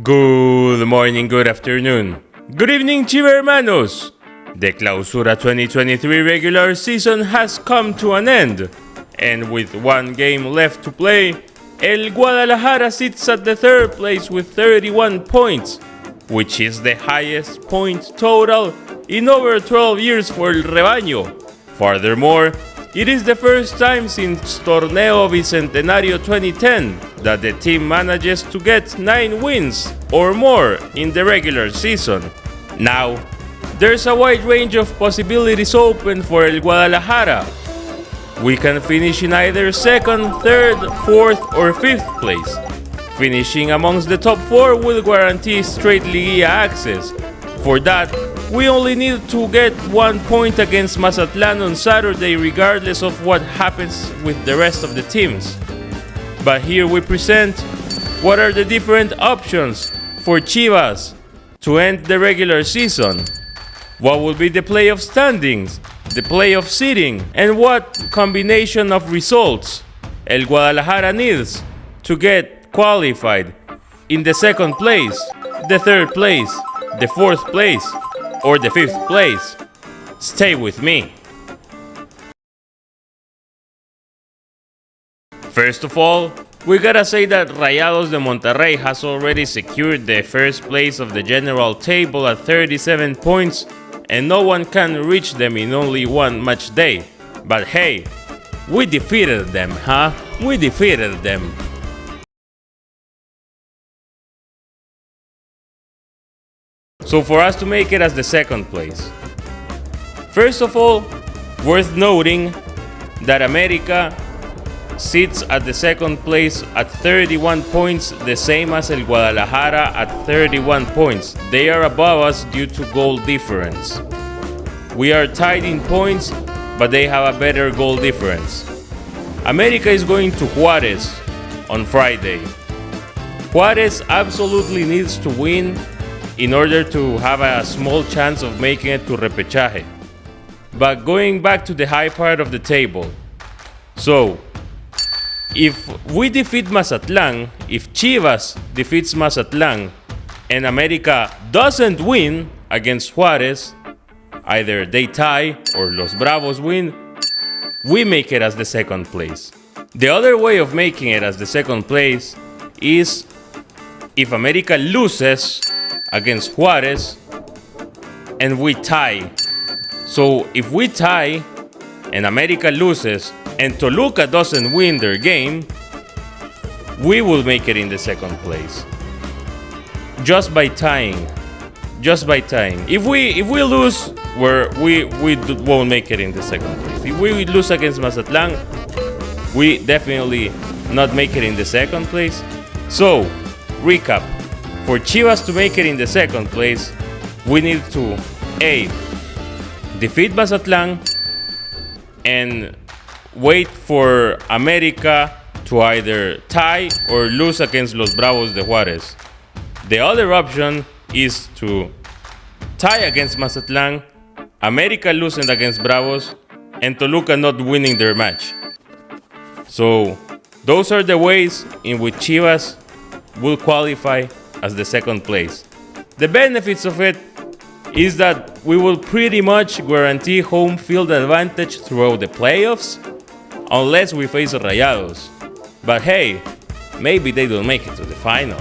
Good morning, good afternoon, good evening, Chivermanos! The Clausura 2023 regular season has come to an end, and with one game left to play, El Guadalajara sits at the third place with 31 points, which is the highest point total in over 12 years for El Rebaño. Furthermore, it is the first time since Torneo Bicentenario 2010 that the team manages to get 9 wins or more in the regular season. Now, there's a wide range of possibilities open for El Guadalajara. We can finish in either second, third, fourth, or fifth place. Finishing amongst the top 4 will guarantee straight Liguilla access. For that, we only need to get 1 point against Mazatlán on Saturday regardless of what happens with the rest of the teams. But here we present what are the different options for Chivas to end the regular season. What will be the playoff standings, the playoff seeding, and what combination of results El Guadalajara needs to get qualified in the second place, the third place, the fourth place, or the fifth place. Stay with me. First of all, we gotta say that Rayados de Monterrey has already secured the first place of the general table at 37 points, and no one can reach them in only one match day. But hey, we defeated them, huh? We defeated them. So for us to make it as the second place, first of all, worth noting that America sits at the second place at 31 points, the same as El Guadalajara at 31 points. They are above us due to goal difference. We are tied in points, but they have a better goal difference. America is going to Juárez on Friday. Juárez absolutely needs to win in order to have a small chance of making it to repechaje. But going back to the high part of the table, so if we defeat Mazatlán, if Chivas defeats Mazatlán, and America doesn't win against Juárez, either they tie or Los Bravos win, we make it as the second place. The other way of making it as the second place is if America loses against Juárez and we tie. So if we tie and America loses and Toluca doesn't win their game, we will make it in the second place. Just by tying. Just by tying. If we lose, we won't make it in the second place. If we lose against Mazatlán, we definitely not make it in the second place. So, recap. For Chivas to make it in the second place, we need to A. defeat Mazatlán and wait for America to either tie or lose against Los Bravos de Juárez. The other option is to tie against Mazatlán, America losing against Bravos, and Toluca not winning their match. So those are the ways in which Chivas will qualify as the second place. The benefits of it is that we will pretty much guarantee home field advantage throughout the playoffs, unless we face Rayados. But hey, maybe they don't make it to the final.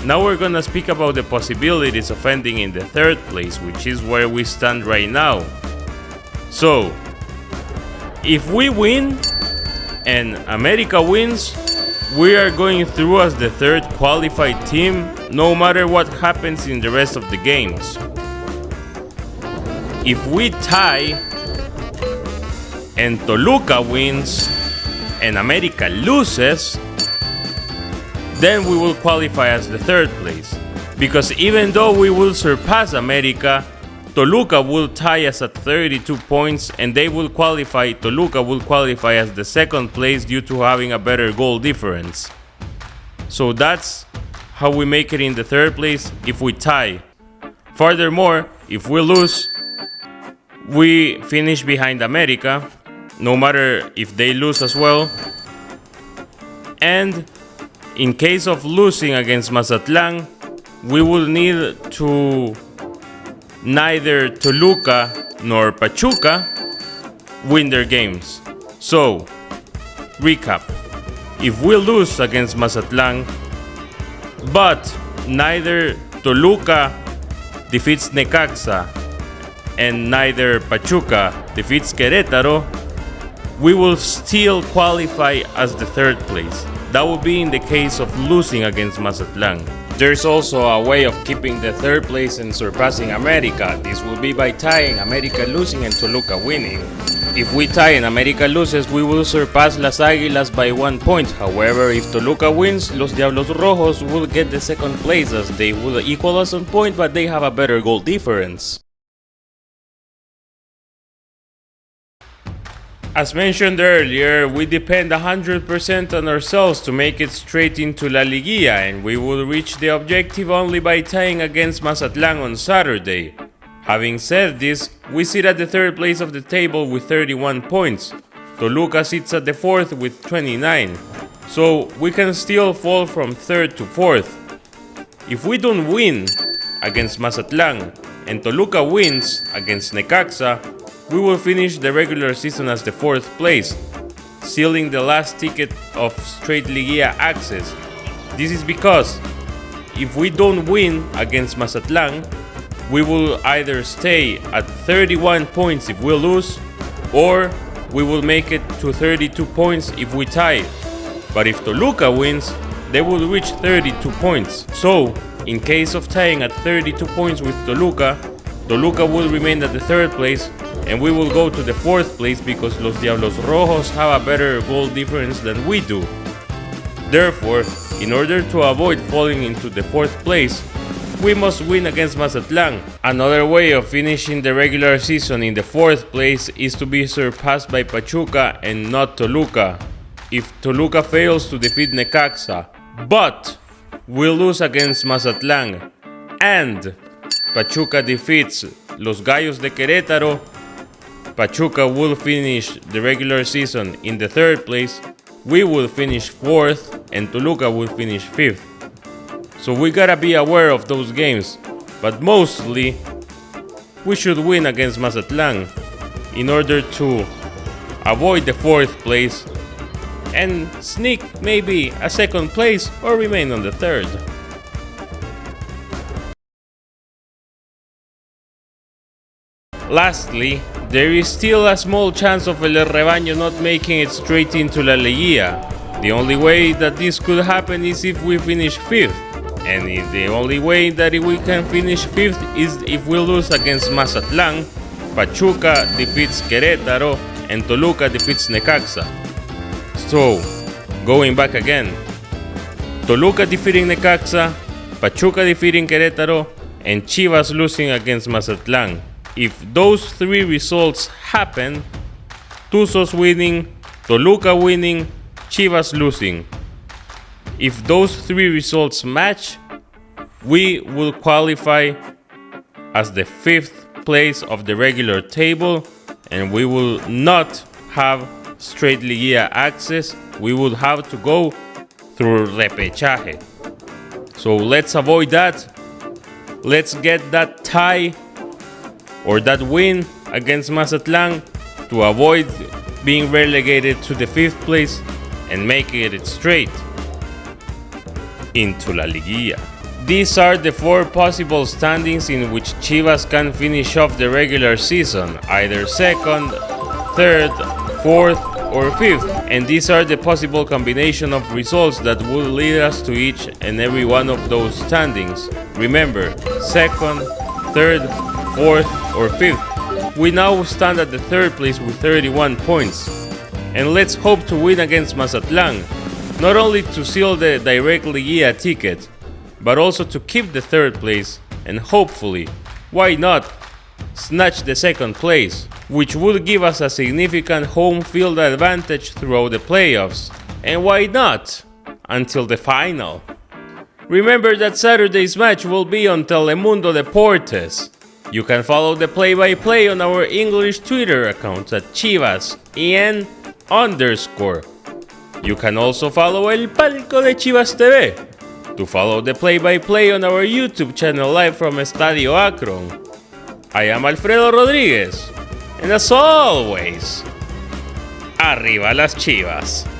Now we're gonna speak about the possibilities of ending in the third place, which is where we stand right now. So, if we win and America wins, we are going through as the third qualified team, no matter what happens in the rest of the games. If we tie and Toluca wins and America loses, then we will qualify as the third place. Because even though we will surpass America, Toluca will tie us at 32 points and Toluca will qualify as the second place due to having a better goal difference. So that's how we make it in the third place if we tie. Furthermore, if we lose, we finish behind America, no matter if they lose as well. And in case of losing against Mazatlan, we will need to neither Toluca nor Pachuca win their games. So, recap. If we lose against Mazatlan, but neither Toluca defeats Necaxa and neither Pachuca defeats Querétaro, we will still qualify as the third place. That would be in the case of losing against Mazatlan. There's also a way of keeping the third place and surpassing America. This will be by tying, America losing and Toluca winning. If we tie and America loses, we will surpass Las Águilas by 1 point. However, if Toluca wins, Los Diablos Rojos will get the second place as they will equal us on point, but they have a better goal difference. As mentioned earlier, we depend 100% on ourselves to make it straight into La Liguilla, and we will reach the objective only by tying against Mazatlan on Saturday. Having said this, we sit at the third place of the table with 31 points. Toluca sits at the fourth with 29, so we can still fall from third to fourth. If we don't win against Mazatlan and Toluca wins against Necaxa, we will finish the regular season as the fourth place, sealing the last ticket of straight Liguilla access. This is because if we don't win against Mazatlan, we will either stay at 31 points if we lose, or we will make it to 32 points if we tie. But if Toluca wins, they will reach 32 points. So, in case of tying at 32 points with Toluca, Toluca will remain at the third place, and we will go to the fourth place because Los Diablos Rojos have a better goal difference than we do. Therefore, in order to avoid falling into the fourth place, we must win against Mazatlan. Another way of finishing the regular season in the fourth place is to be surpassed by Pachuca and not Toluca. If Toluca fails to defeat Necaxa, but we lose against Mazatlan, and Pachuca defeats Los Gallos de Querétaro, Pachuca will finish the regular season in the third place, we will finish fourth, and Toluca will finish fifth. So we gotta be aware of those games, but mostly we should win against Mazatlan in order to avoid the fourth place and sneak maybe a second place or remain on the third. Lastly, there is still a small chance of El Rebaño not making it straight into La Liguilla. The only way that this could happen is if we finish 5th. And the only way that we can finish 5th is if we lose against Mazatlan, Pachuca defeats Querétaro, and Toluca defeats Necaxa. So, going back again, Toluca defeating Necaxa, Pachuca defeating Querétaro, and Chivas losing against Mazatlan. If those three results happen, Tuzos winning, Toluca winning, Chivas losing. If those three results match, we will qualify as the 5th place of the regular table, and we will not have straight Liguilla access. We would have to go through repechaje. So let's avoid that. Let's get that tie or that win against Mazatlan to avoid being relegated to the 5th place and making it straight into La Liguilla. These are the 4 possible standings in which Chivas can finish off the regular season, either 2nd, 3rd, 4th, or 5th, and these are the possible combination of results that will lead us to each and every one of those standings. Remember, 2nd, 3rd, 4th, or 5th. We now stand at the 3rd place with 31 points, and let's hope to win against Mazatlan, not only to seal the direct Liguilla ticket, but also to keep the 3rd place and hopefully, why not, snatch the 2nd place, which would give us a significant home field advantage throughout the playoffs, and why not, until the final. Remember that Saturday's match will be on Telemundo Deportes. You can follow the play-by-play on our English Twitter account at ChivasEN_. You can also follow El Palco de Chivas TV to follow the play-by-play on our YouTube channel live from Estadio Akron. I am Alfredo Rodríguez, and as always, arriba las Chivas.